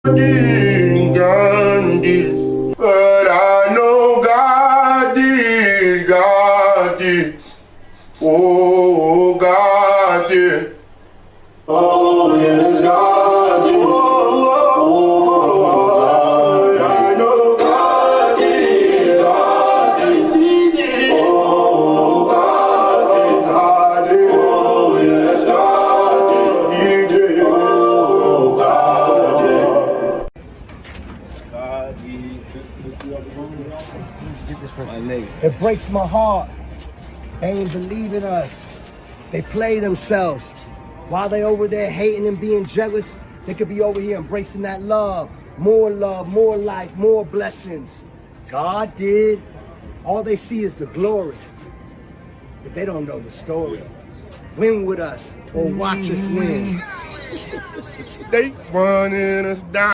God did, but I know God did, oh God did, oh yes God did, oh I know God did, oh God did, oh yes God did, oh God did. It breaks my heart. They ain't believing us. They play themselves. While they over there hating and being jealous, they could be over here embracing that love, more life, more blessings. God did. All they see is the glory, but they don't know the story. Win with us or watch us win. They running us down.